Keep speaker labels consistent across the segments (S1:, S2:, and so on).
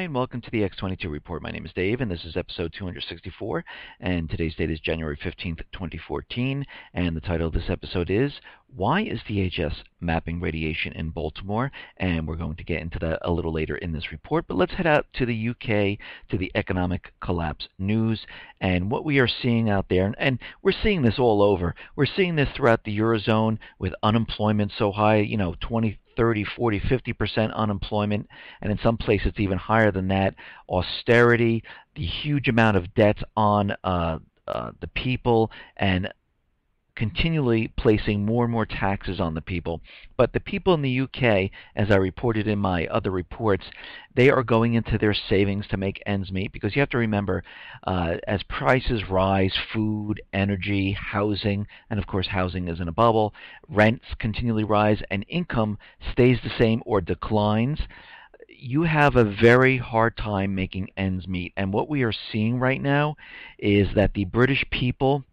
S1: Hi, and welcome to the X22 Report. My name is Dave, and this is episode 264, and today's date is January 15th, 2014, and the title of this episode is, Why is DHS Mapping Radiation in Baltimore? And we're going to get into that a little later in this report, but let's head out to the UK, to the economic collapse news, and what we are seeing out there, and we're seeing this all over. We're seeing this throughout the Eurozone with unemployment so high, 20, 30, 40, 50% unemployment, and in some places it's even higher than that. Austerity, the huge amount of debt on the people, and continually placing more and more taxes on the people. But the people in the UK, as I reported in my other reports, they are going into their savings to make ends meet, because you have to remember, as prices rise, food, energy, housing, and of course housing is in a bubble, rents continually rise, and income stays the same or declines, you have a very hard time making ends meet. And what we are seeing right now is that the British people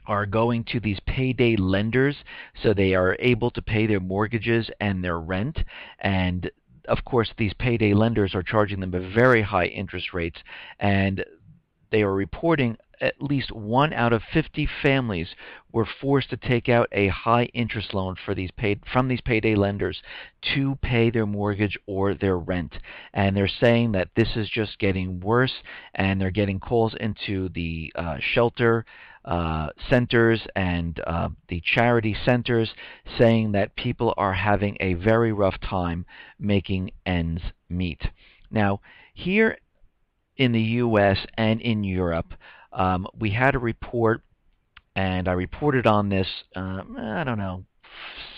S1: are going to these payday lenders so they are able to pay their mortgages and their rent. And of course, these payday lenders are charging them very high interest rates, and they are reporting at least 1 out of 50 families were forced to take out a high interest loan from these payday lenders to pay their mortgage or their rent. And they're saying that this is just getting worse, and they're getting calls into the shelter centers and the charity centers saying that people are having a very rough time making ends meet. Now, here in the U.S. and in Europe, we had a report, and I reported on this, I don't know,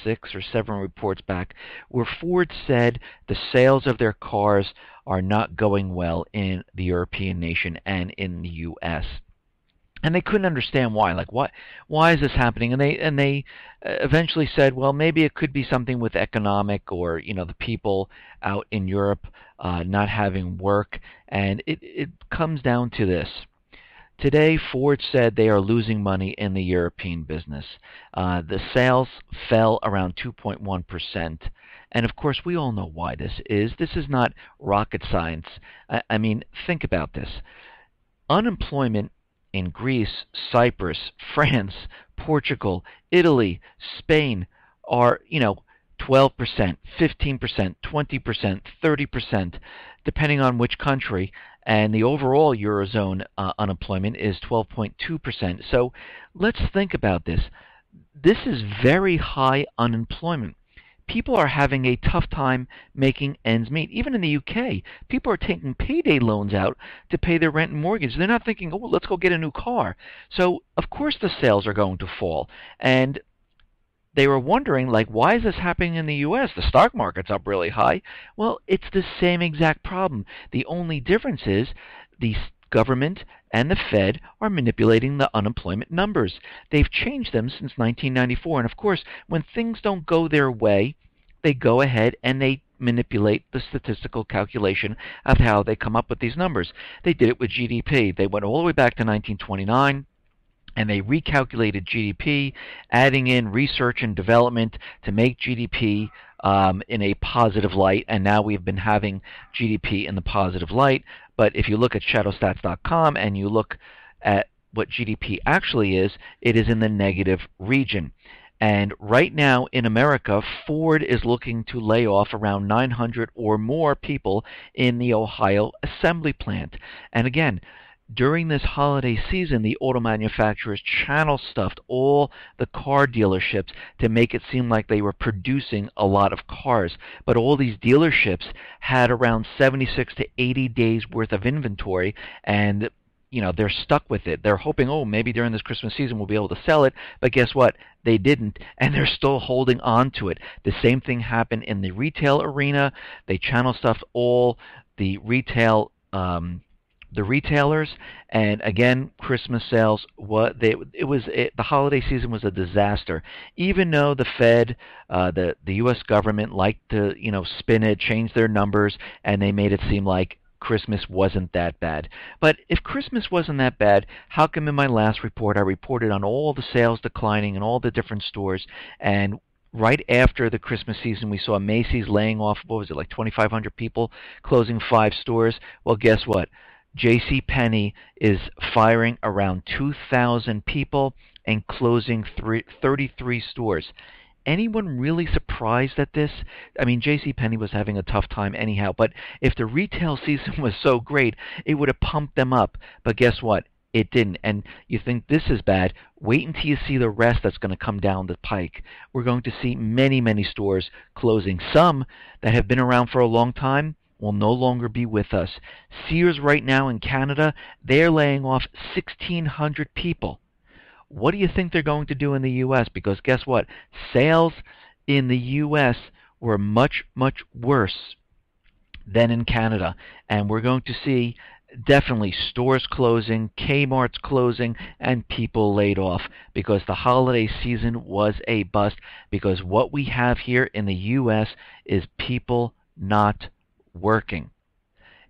S1: 6 or 7 reports back, where Ford said the sales of their cars are not going well in the European nation and in the U.S. And they couldn't understand why. Like, why is this happening? And they eventually said, well, maybe it could be something with economic, or the people out in Europe not having work. And it comes down to this. Today, Ford said they are losing money in the European business. The sales fell around 2.1%. And of course, we all know why this is. This is not rocket science. I mean, think about this. Unemployment in Greece, Cyprus, France, Portugal, Italy, Spain are, 12%, 15%, 20%, 30%, depending on which country. And the overall Eurozone unemployment is 12.2%. So let's think about this. This is very high unemployment. People are having a tough time making ends meet. Even in the UK, people are taking payday loans out to pay their rent and mortgage. They're not thinking, oh, let's go get a new car. So, of course, the sales are going to fall. And they were wondering, like, why is this happening in the U.S.? The stock market's up really high. Well, it's the same exact problem. The only difference is the government and the Fed are manipulating the unemployment numbers. They've changed them since 1994. And of course, when things don't go their way, they go ahead and they manipulate the statistical calculation of how they come up with these numbers. They did it with GDP. They went all the way back to 1929. And they recalculated GDP, adding in research and development to make GDP in a positive light. And now we've been having GDP in the positive light. But if you look at shadowstats.com and you look at what GDP actually is, it is in the negative region. And right now in America, Ford is looking to lay off around 900 or more people in the Ohio assembly plant. And again, during this holiday season, the auto manufacturers channel stuffed all the car dealerships to make it seem like they were producing a lot of cars. But all these dealerships had around 76 to 80 days worth of inventory, and they're stuck with it. They're hoping, oh, maybe during this Christmas season we'll be able to sell it, but guess what? They didn't, and they're still holding on to it. The same thing happened in the retail arena. They channel stuffed all the retailers, and again, Christmas sales, the holiday season was a disaster. Even though the Fed, the U.S. government liked to spin it, change their numbers, and they made it seem like Christmas wasn't that bad. But if Christmas wasn't that bad, how come in my last report I reported on all the sales declining in all the different stores, and Right after the Christmas season, we saw Macy's laying off, what was it, like 2,500 people, closing 5 stores. Well, guess what? J.C. Penney is firing around 2,000 people and closing 33 stores. Anyone really surprised at this? I mean, J.C. Penney was having a tough time anyhow, but if the retail season was so great, it would have pumped them up. But guess what? It didn't. And you think this is bad, wait until you see the rest that's going to come down the pike. We're going to see many, many stores closing. Some that have been around for a long time will no longer be with us. Sears right now in Canada, they're laying off 1,600 people. What do you think they're going to do in the U.S.? Because guess what? Sales in the U.S. were much, much worse than in Canada. And we're going to see definitely stores closing, Kmart's closing, and people laid off because the holiday season was a bust. Because what we have here in the U.S. is people not working.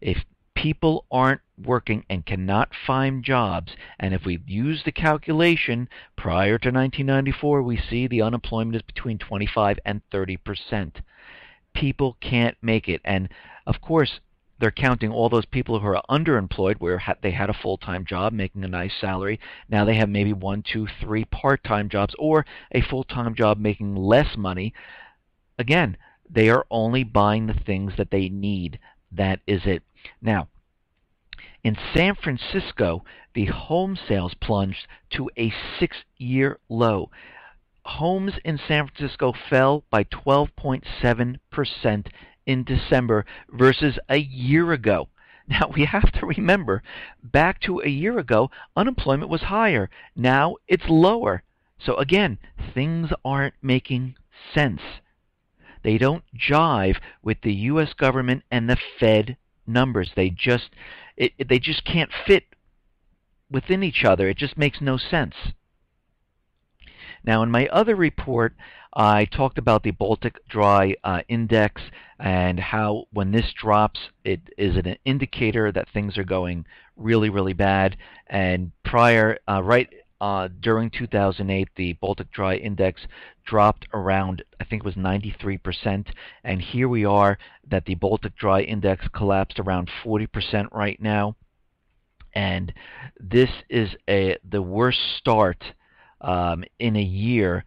S1: If people aren't working and cannot find jobs, and if we use the calculation prior to 1994, we see the unemployment is between 25 and 30%. People can't make it. And of course, they're counting all those people who are underemployed where they had a full-time job making a nice salary. Now they have maybe 1, 2, 3 part-time jobs or a full-time job making less money. Again, they are only buying the things that they need. That is it. Now, in San Francisco, the home sales plunged to a 6-year low. Homes in San Francisco fell by 12.7% in December versus a year ago. Now, we have to remember, back to a year ago, unemployment was higher. Now it's lower. So again, things aren't making sense. They don't jive with the U.S. government and the Fed numbers. They just can't fit within each other. It just makes no sense. Now, in my other report, I talked about the Baltic Dry Index and how when this drops, it is an indicator that things are going really, really bad. And during 2008, the Baltic Dry Index dropped around, I think it was 93%. And here we are that the Baltic Dry Index collapsed around 40% right now. And this is the worst start in a year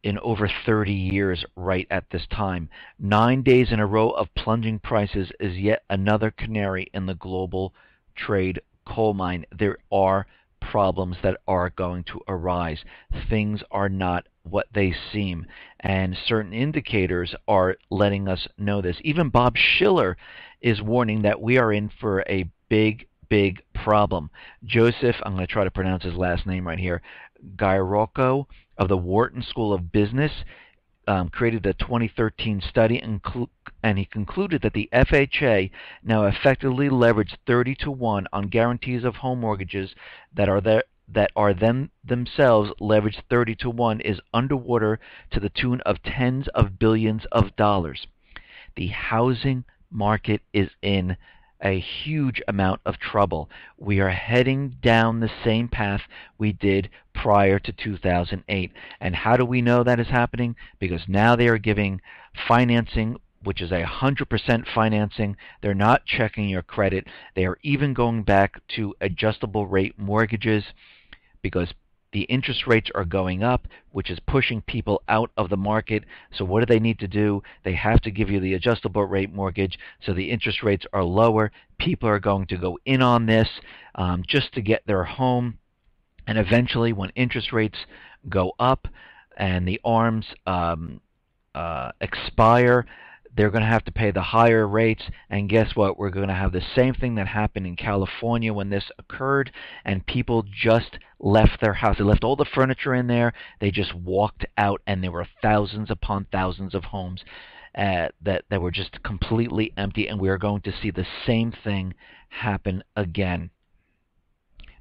S1: in over 30 years right at this time. 9 days in a row of plunging prices is yet another canary in the global trade coal mine. There are problems that are going to arise. Things are not what they seem, and certain indicators are letting us know this. Even Bob Schiller is warning that we are in for a big problem. Joseph, I'm going to try to pronounce his last name right here, Gairocco of the Wharton School of Business created a 2013 study and he concluded that the FHA now effectively leveraged 30-to-1 on guarantees of home mortgages that are themselves leveraged 30-to-1 is underwater to the tune of tens of billions of dollars. The housing market is in a huge amount of trouble. We are heading down the same path we did prior to 2008. And how do we know that is happening? Because now they are giving financing, which is 100% financing. They're not checking your credit. They are even going back to adjustable rate mortgages because the interest rates are going up, which is pushing people out of the market. So what do they need to do? They have to give you the adjustable rate mortgage so the interest rates are lower. People are going to go in on this just to get their home. And eventually when interest rates go up and the arms expire, they're going to have to pay the higher rates, and guess what? We're going to have the same thing that happened in California when this occurred, and people just left their house. They left all the furniture in there. They just walked out, and there were thousands upon thousands of homes that were just completely empty, and we are going to see the same thing happen again.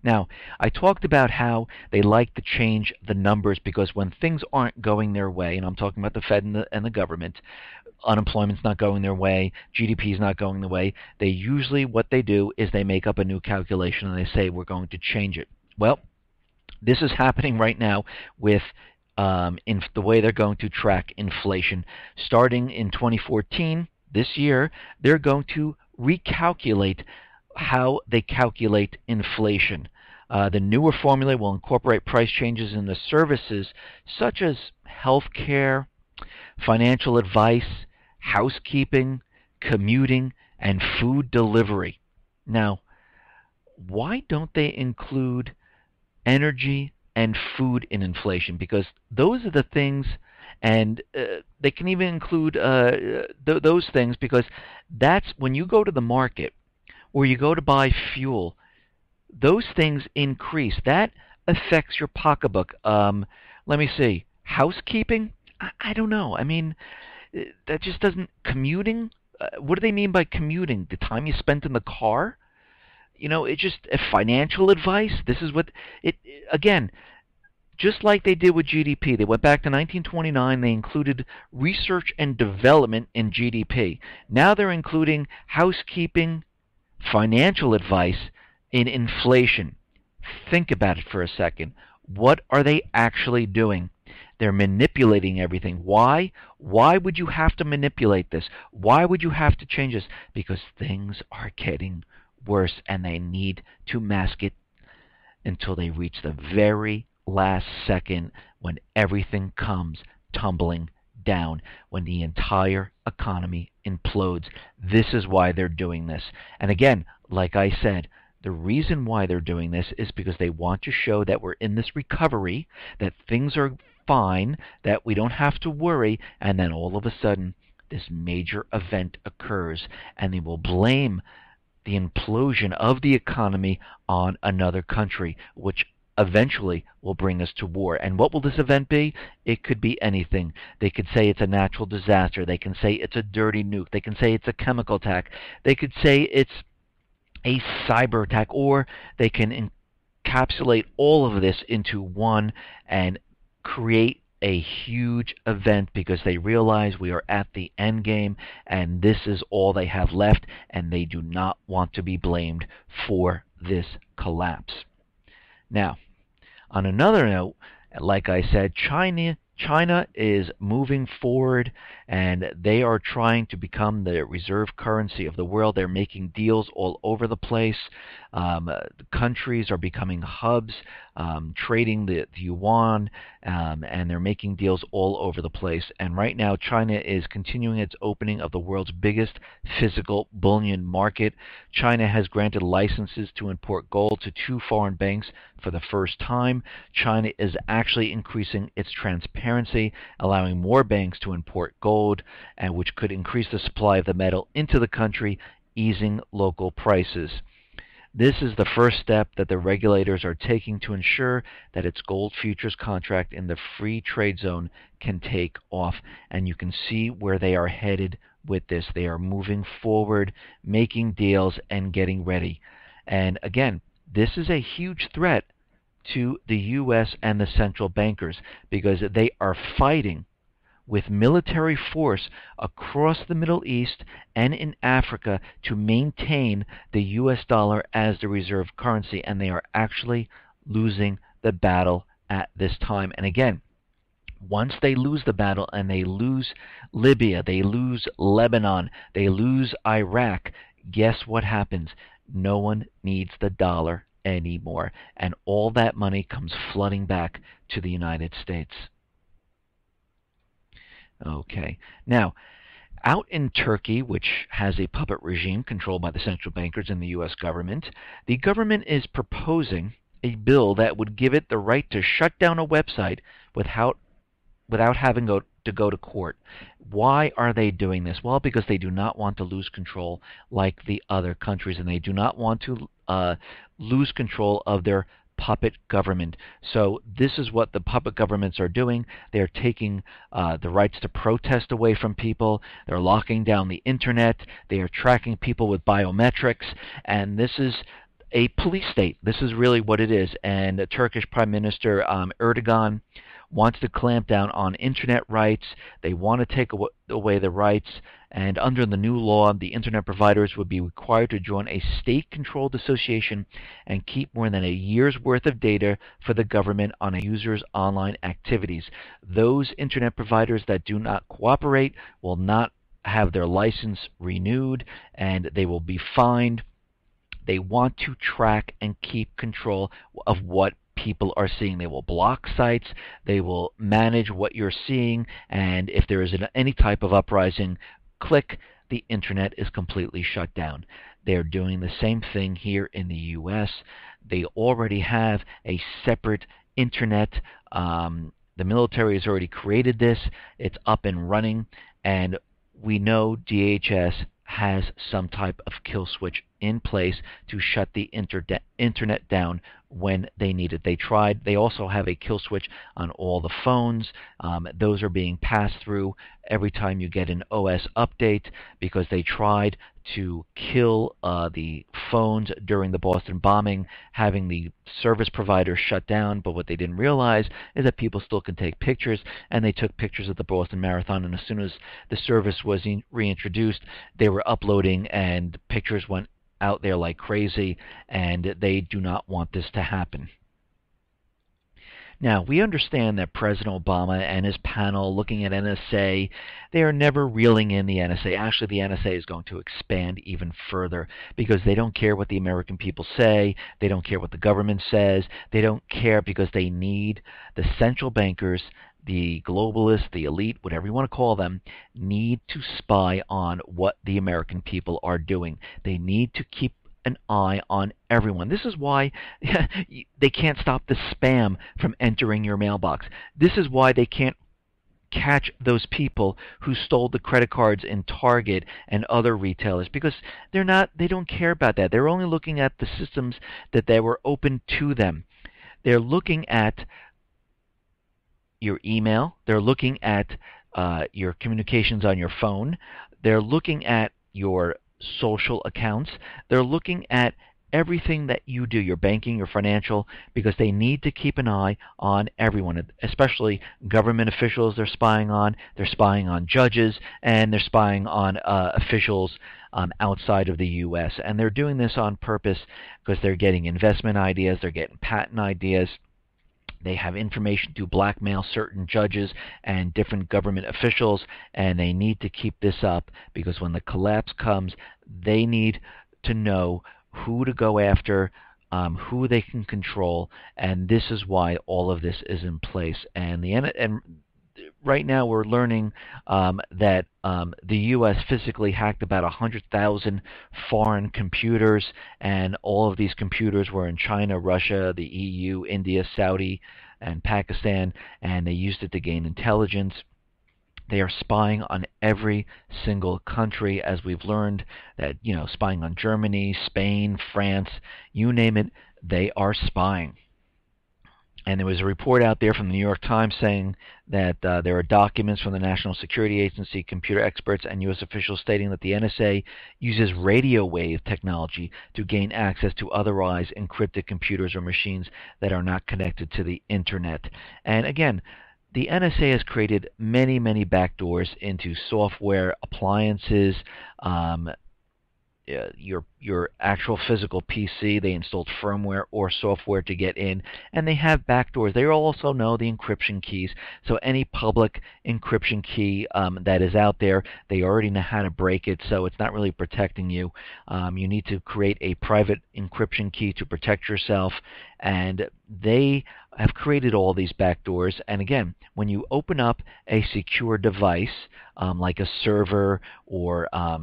S1: Now, I talked about how they like to change the numbers because when things aren't going their way, and I'm talking about the Fed and the government, unemployment's not going their way, GDP is not going their way, they usually, what they do is they make up a new calculation and they say we're going to change it. Well, this is happening right now with in the way they're going to track inflation. Starting in 2014, this year, they're going to recalculate how they calculate inflation. The newer formula will incorporate price changes in the services such as healthcare, financial advice, housekeeping, commuting, and food delivery. Now, why don't they include energy and food in inflation? Because those are the things, and they can even include those things, because that's when you go to the market or you go to buy fuel, those things increase. That affects your pocketbook. Let me see. Housekeeping? I don't know. I mean, that just doesn't. Commuting? What do they mean by commuting? The time you spent in the car? It just financial advice. This is what it again. Just like they did with GDP, they went back to 1929. They included research and development in GDP. Now they're including housekeeping, financial advice in inflation. Think about it for a second. What are they actually doing? They're manipulating everything. Why? Why would you have to manipulate this? Why would you have to change this? Because things are getting worse, and they need to mask it until they reach the very last second, when everything comes tumbling down, when the entire economy implodes. This is why they're doing this. And again, like I said, the reason why they're doing this is because they want to show that we're in this recovery, that things are fine, that we don't have to worry, and then all of a sudden this major event occurs, and they will blame the implosion of the economy on another country, which eventually will bring us to war. And what will this event be? It could be anything. They could say it's a natural disaster. They can say it's a dirty nuke. They can say it's a chemical attack. They could say it's a cyber attack, or they can encapsulate all of this into one and create a huge event, because they realize we are at the end game and this is all they have left, and they do not want to be blamed for this collapse. Now, on another note, like I said, China is moving forward, and they are trying to become the reserve currency of the world. They're making deals all over the place. Countries are becoming hubs, trading the yuan, and they're making deals all over the place. And right now, China is continuing its opening of the world's biggest physical bullion market. China has granted licenses to import gold to 2 foreign banks for the first time. China is actually increasing its transparency, allowing more banks to import gold, and which could increase the supply of the metal into the country, easing local prices. This is the first step that the regulators are taking to ensure that its gold futures contract in the free trade zone can take off. And you can see where they are headed with this. They are moving forward, making deals, and getting ready. And again, this is a huge threat to the U.S. and the central bankers, because they are fighting with military force across the Middle East and in Africa to maintain the U.S. dollar as the reserve currency, and they are actually losing the battle at this time. And again, once they lose the battle and they lose Libya, they lose Lebanon, they lose Iraq, guess what happens? No one needs the dollar anymore, and all that money comes flooding back to the United States. Okay, now, out in Turkey, which has a puppet regime controlled by the central bankers and the U.S. government, the government is proposing a bill that would give it the right to shut down a website without having to go to court. Why are they doing this? Well, because they do not want to lose control like the other countries, and they do not want to lose control of their puppet government. So this is what the puppet governments are doing. They're taking the rights to protest away from people. They're locking down the internet. They are tracking people with biometrics. And this is a police state. This is really what it is. And the Turkish Prime Minister Erdogan wants to clamp down on internet rights. They want to take away the rights. And under the new law, the internet providers would be required to join a state-controlled association and keep more than a year's worth of data for the government on a user's online activities. Those internet providers that do not cooperate will not have their license renewed, and they will be fined. They want to track and keep control of what people are seeing. They will block sites. They will manage what you're seeing, and if there is any type of uprising, click, the internet is completely shut down. They're doing the same thing here in the U.S. They already have a separate internet. The military has already created this. It's up and running, and we know DHS has some type of kill switch in place to shut the internet down when they need it. They tried. They also have a kill switch on all the phones. Those are being passed through every time you get an OS update, because they tried to kill the phones during the Boston bombing, having the service provider shut down. But what they didn't realize is that people still can take pictures, and they took pictures of the Boston Marathon, and as soon as the service was reintroduced, they were uploading, and pictures went out there like crazy, and they do not want this to happen. Now, we understand that President Obama and his panel looking at NSA, they are never reeling in the NSA. Actually, the NSA is going to expand even further, because they don't care what the American people say. They don't care what the government says. They don't care, because they need the central bankers, the globalists, the elite, whatever you want to call them, need to spy on what the American people are doing. They need to keep an eye on everyone. This is why they can't stop the spam from entering your mailbox. This is why they can't catch those people who stole the credit cards in Target and other retailers, because they don't care about that. They're only looking at the systems that they were open to them. They're looking at your email. They're looking at your communications on your phone. They're looking at your social accounts. They're looking at everything that you do, your banking, your financial, because they need to keep an eye on everyone, especially government officials they're spying on. They're spying on judges, and they're spying on officials outside of the U.S. And they're doing this on purpose, because they're getting investment ideas, they're getting patent ideas. They have information to blackmail certain judges and different government officials, and they need to keep this up, because when the collapse comes, they need to know who to go after, who they can control, and this is why all of this is in place. And right now we're learning that the U.S. physically hacked about 100,000 foreign computers, and all of these computers were in China, Russia, the EU, India, Saudi, and Pakistan, and they used it to gain intelligence. They are spying on every single country, as we've learned that, spying on Germany, Spain, France, you name it, they are spying. And there was a report out there from the New York Times saying that there are documents from the National Security Agency, computer experts, and U.S. officials stating that the NSA uses radio wave technology to gain access to otherwise encrypted computers or machines that are not connected to the Internet. And again, the NSA has created many, many backdoors into software, appliances, your actual physical PC. They installed firmware or software to get in, and they have backdoors. They also know the encryption keys, so any public encryption key that is out there, they already know how to break it, so it's not really protecting you. You need to create a private encryption key to protect yourself, and they have created all these backdoors. And again, when you open up a secure device like a server or a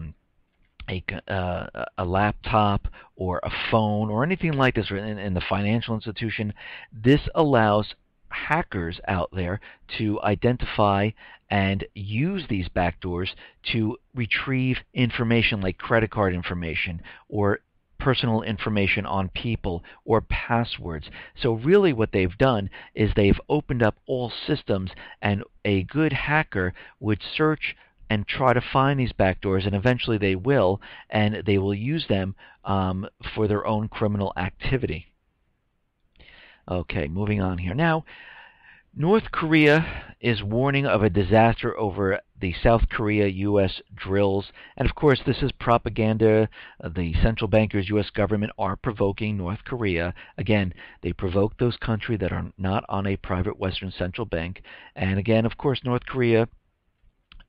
S1: laptop or a phone or anything like this, or in the financial institution, this allows hackers out there to identify and use these backdoors to retrieve information like credit card information or personal information on people or passwords. So really what they've done is they've opened up all systems, and a good hacker would search and try to find these backdoors, and eventually they will, and they will use them for their own criminal activity. Okay, moving on here. Now, North Korea is warning of a disaster over the South Korea-U.S. drills. And of course, this is propaganda. The central bankers, U.S. government, are provoking North Korea. Again, they provoke those countries that are not on a private Western central bank. And again, of course, North Korea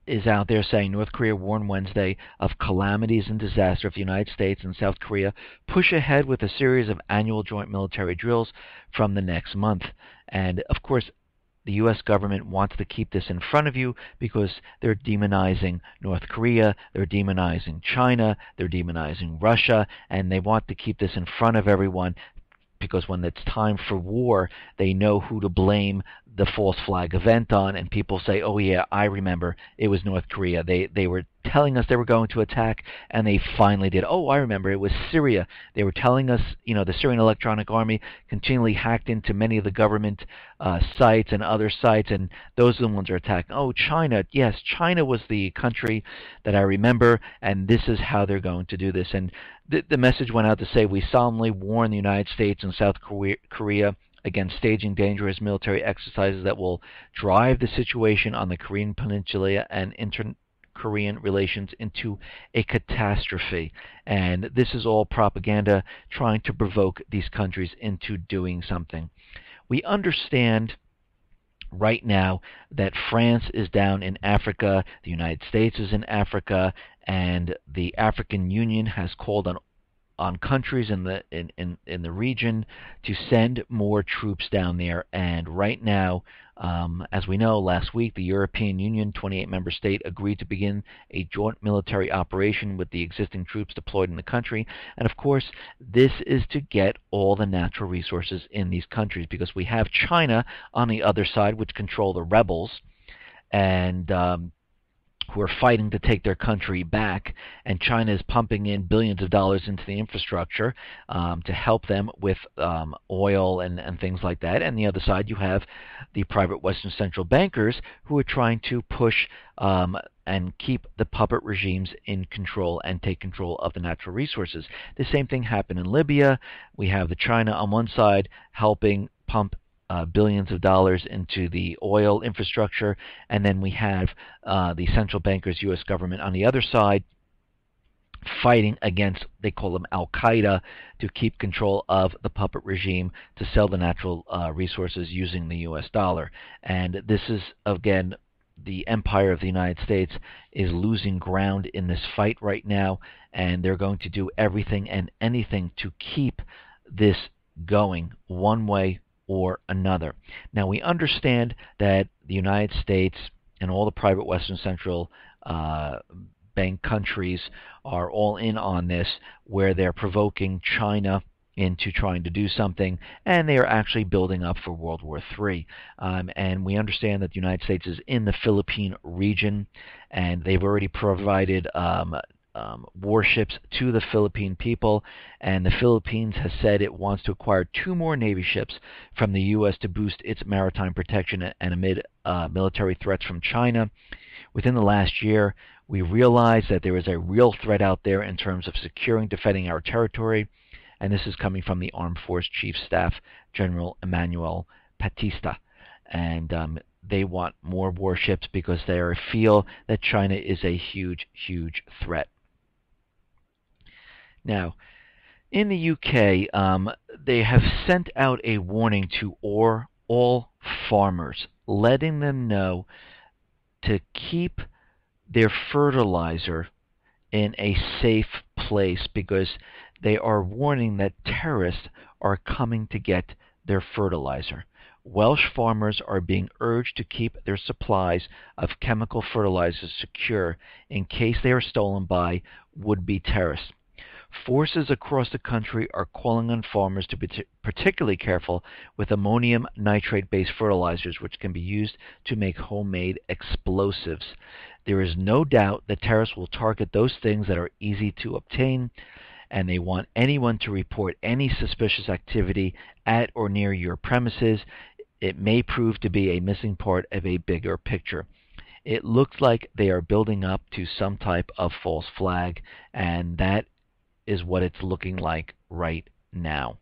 S1: is out there saying North Korea warned Wednesday of calamities and disaster if the United States and South Korea push ahead with a series of annual joint military drills from the next month. And of course, the U.S. government wants to keep this in front of you because they're demonizing North Korea, they're demonizing China, they're demonizing Russia, and they want to keep this in front of everyone because when it's time for war, they know who to blame the false flag event on, and people say, "Oh yeah, I remember. It was North Korea. They were telling us they were going to attack, and they finally did. Oh, I remember. It was Syria. They were telling us, the Syrian Electronic Army continually hacked into many of the government sites and other sites, and those are the ones that are attacked. Oh, China. Yes, China was the country that I remember, and this is how they're going to do this." And the message went out to say, "We solemnly warn the United States and South Korea against staging dangerous military exercises that will drive the situation on the Korean Peninsula and inter-Korean relations into a catastrophe." And this is all propaganda trying to provoke these countries into doing something. We understand right now that France is down in Africa, the United States is in Africa, and the African Union has called on countries in the region to send more troops down there. And right now, as we know, last week the European Union, 28-member state, agreed to begin a joint military operation with the existing troops deployed in the country. And of course, this is to get all the natural resources in these countries, because we have China on the other side, which control the rebels, and who are fighting to take their country back, and China is pumping in billions of dollars into the infrastructure to help them with oil and things like that. And the other side, you have the private Western central bankers who are trying to push and keep the puppet regimes in control and take control of the natural resources. The same thing happened in Libya. We have the China on one side helping pump billions of dollars into the oil infrastructure, and then we have the central bankers, U.S. government, on the other side fighting against, they call them Al-Qaeda, to keep control of the puppet regime to sell the natural resources using the U.S. dollar. And this is, again, the empire of the United States is losing ground in this fight right now, and they're going to do everything and anything to keep this going one way or another. Now, we understand that the United States and all the private Western central bank countries are all in on this, where they're provoking China into trying to do something, and they are actually building up for World War III. And we understand that the United States is in the Philippine region, and they've already provided warships to the Philippine people, and the Philippines has said it wants to acquire 2 more Navy ships from the U.S. to boost its maritime protection and amid military threats from China. Within the last year, we realized that there is a real threat out there in terms of securing, defending our territory, and this is coming from the Armed Force Chief Staff General Emmanuel Patista. And they want more warships because they feel that China is a huge, huge threat. Now, in the UK, they have sent out a warning to all farmers, letting them know to keep their fertilizer in a safe place, because they are warning that terrorists are coming to get their fertilizer. Welsh farmers are being urged to keep their supplies of chemical fertilizers secure in case they are stolen by would-be terrorists. Forces across the country are calling on farmers to be particularly careful with ammonium nitrate-based fertilizers, which can be used to make homemade explosives. There is no doubt that terrorists will target those things that are easy to obtain, and they want anyone to report any suspicious activity at or near your premises. It may prove to be a missing part of a bigger picture. It looks like they are building up to some type of false flag, and that is what it's looking like right now.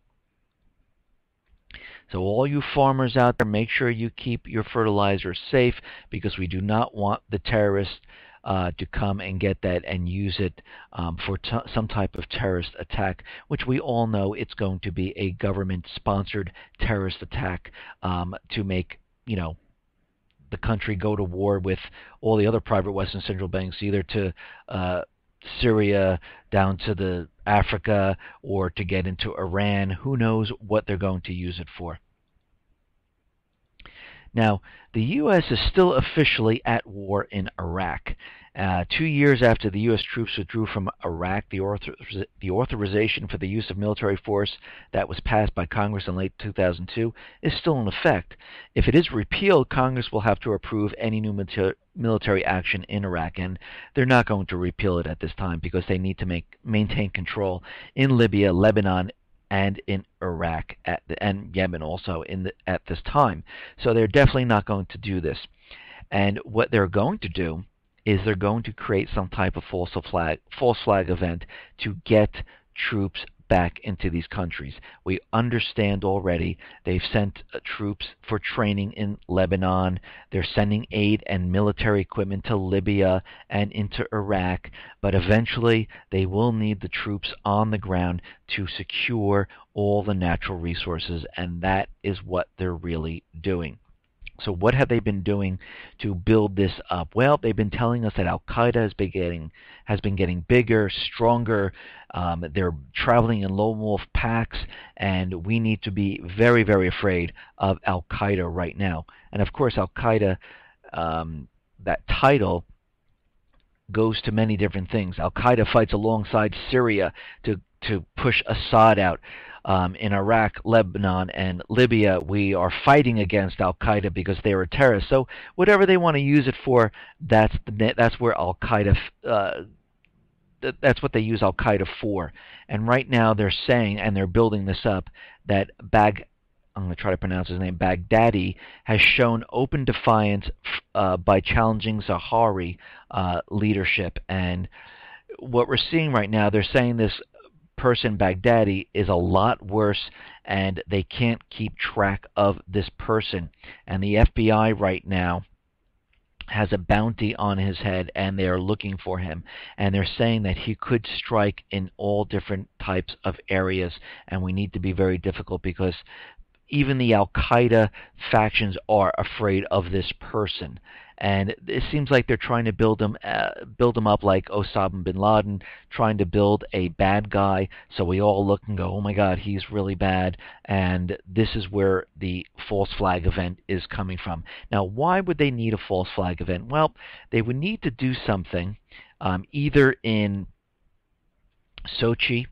S1: So all you farmers out there, make sure you keep your fertilizer safe, because we do not want the terrorists to come and get that and use it for some type of terrorist attack, which we all know it's going to be a government-sponsored terrorist attack to make, the country go to war with all the other private Western central banks, either to Syria, down to the Africa, or to get into Iran. Who knows what they're going to use it for? Now, the U.S. is still officially at war in Iraq. 2 years after the U.S. troops withdrew from Iraq, the authorization for the use of military force that was passed by Congress in late 2002 is still in effect. If it is repealed, Congress will have to approve any new military action in Iraq, and they're not going to repeal it at this time because they need to maintain control in Libya, Lebanon, and in Iraq, and Yemen also at this time. So they're definitely not going to do this. And what they're going to do is they're going to create some type of false flag event to get troops back into these countries. We understand already they've sent troops for training in Lebanon. They're sending aid and military equipment to Libya and into Iraq, but eventually they will need the troops on the ground to secure all the natural resources, and that is what they're really doing. So what have they been doing to build this up? Well, they've been telling us that Al-Qaeda has been getting bigger, stronger. They're traveling in lone wolf packs, and we need to be very, very afraid of Al-Qaeda right now. And of course, Al-Qaeda, that title goes to many different things. Al-Qaeda fights alongside Syria to push Assad out. In Iraq, Lebanon, and Libya, we are fighting against Al-Qaeda because they are terrorists. So whatever they want to use it for, that's where Al-Qaeda, that's what they use Al-Qaeda for. And right now they're saying, and they're building this up, that I'm going to try to pronounce his name, Baghdadi, has shown open defiance by challenging Zahari leadership. And what we're seeing right now, they're saying this person, Baghdadi, is a lot worse, and they can't keep track of this person. And the FBI right now has a bounty on his head, and they are looking for him. And they're saying that he could strike in all different types of areas, and we need to be very difficult because even the Al-Qaeda factions are afraid of this person. And it seems like they're trying to build him up like Osama bin Laden, trying to build a bad guy, so we all look and go, oh my God, he's really bad. And this is where the false flag event is coming from. Now, why would they need a false flag event? Well, they would need to do something either in Sochi,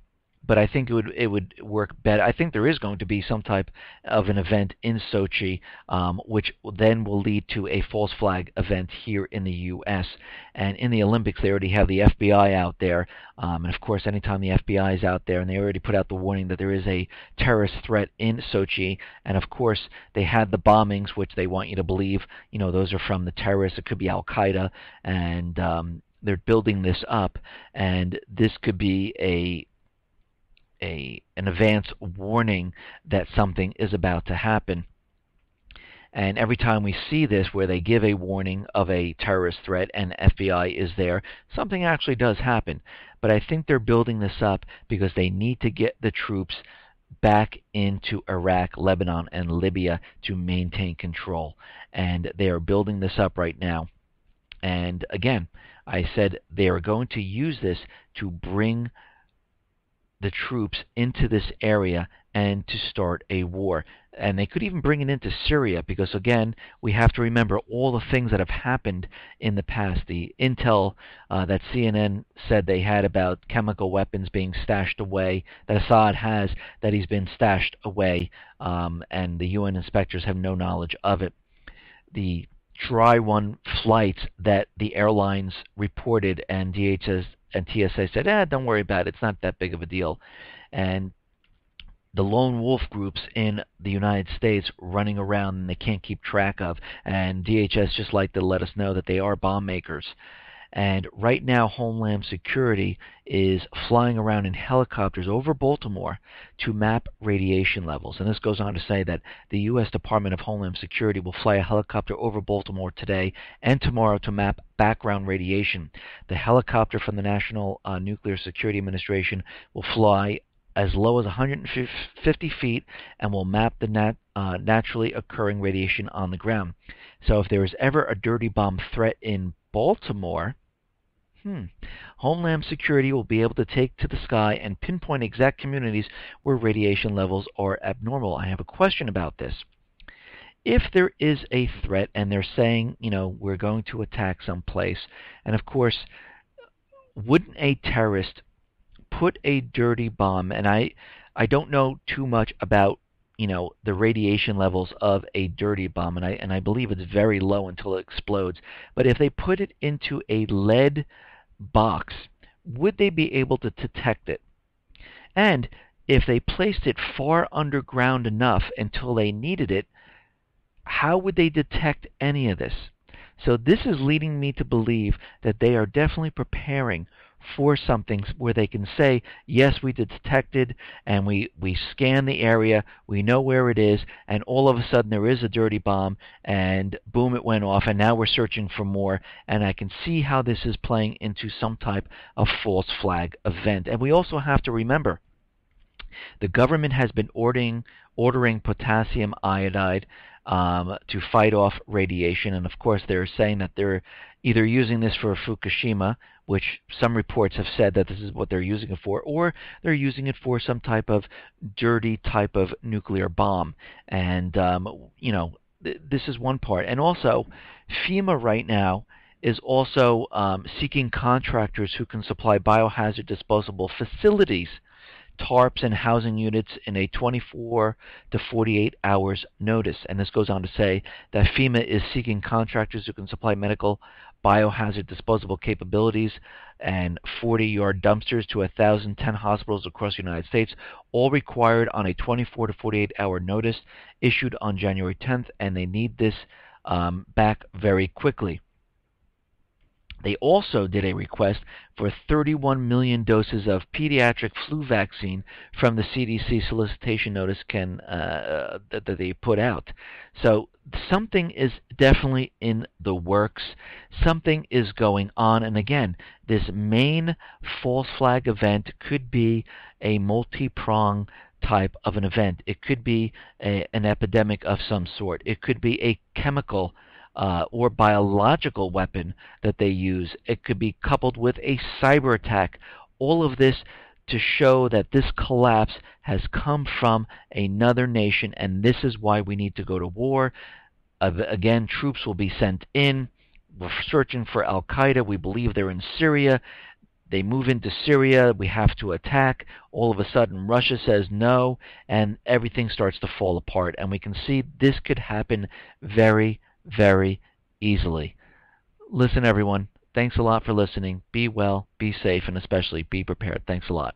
S1: but I think it would work better. I think there is going to be some type of an event in Sochi, which then will lead to a false flag event here in the U.S. And in the Olympics, they already have the FBI out there. And of course, anytime the FBI is out there, and they already put out the warning that there is a terrorist threat in Sochi. And of course, they had the bombings, which they want you to believe, those are from the terrorists. It could be Al-Qaeda, and they're building this up. And this could be an advance warning that something is about to happen. And every time we see this where they give a warning of a terrorist threat and FBI is there, something actually does happen. But I think they're building this up because they need to get the troops back into Iraq, Lebanon, and Libya to maintain control. And they are building this up right now. And again, I said they are going to use this to bring the troops into this area and to start a war. And they could even bring it into Syria because, again, we have to remember all the things that have happened in the past. The intel that CNN said they had about chemical weapons being stashed away, that Assad has, that he's been stashed away, and the UN inspectors have no knowledge of it. The dry run flights that the airlines reported, and DHS and TSA said, don't worry about it, it's not that big of a deal. And the lone wolf groups in the United States running around and they can't keep track of, and DHS just like to let us know that they are bomb makers. And right now, Homeland Security is flying around in helicopters over Baltimore to map radiation levels. And this goes on to say that the U.S. Department of Homeland Security will fly a helicopter over Baltimore today and tomorrow to map background radiation. The helicopter from the National Nuclear Security Administration will fly as low as 150 feet and will map the naturally occurring radiation on the ground. So if there is ever a dirty bomb threat in Baltimore, Homeland Security will be able to take to the sky and pinpoint exact communities where radiation levels are abnormal. I have a question about this. If there is a threat and they're saying, we're going to attack some place, and of course, wouldn't a terrorist put a dirty bomb, and I don't know too much about the radiation levels of a dirty bomb, and I believe it's very low until it explodes. But if they put it into a lead box, would they be able to detect it? And if they placed it far underground enough until they needed it, how would they detect any of this? So this is leading me to believe that they are definitely preparing for something where they can say, yes, we detected and we scanned the area, we know where it is, and all of a sudden there is a dirty bomb, and boom, it went off, and now we're searching for more. And I can see how this is playing into some type of false flag event. And we also have to remember, the government has been ordering potassium iodide to fight off radiation, and of course they're saying that they're either using this for Fukushima, which some reports have said that this is what they're using it for, or they're using it for some type of dirty type of nuclear bomb. And this is one part. And also, FEMA right now is also seeking contractors who can supply biohazard disposable facilities, tarps and housing units in a 24 to 48 hours notice. And this goes on to say that FEMA is seeking contractors who can supply medical biohazard disposable capabilities and 40-yard dumpsters to 1,010 hospitals across the United States, all required on a 24 to 48-hour notice issued on January 10th, and they need this back very quickly. They also did a request for 31 million doses of pediatric flu vaccine from the CDC solicitation notice that they put out. So something is definitely in the works. Something is going on. And again, this main false flag event could be a multi-pronged type of an event. It could be an epidemic of some sort. It could be a chemical or biological weapon that they use. It could be coupled with a cyber attack. All of this to show that this collapse has come from another nation, and this is why we need to go to war. Again, troops will be sent in. We're searching for Al-Qaeda. We believe they're in Syria. They move into Syria. We have to attack. All of a sudden, Russia says no, and everything starts to fall apart. And we can see this could happen very, very easily. Listen, everyone, thanks a lot for listening. Be well, be safe, and especially be prepared. Thanks a lot.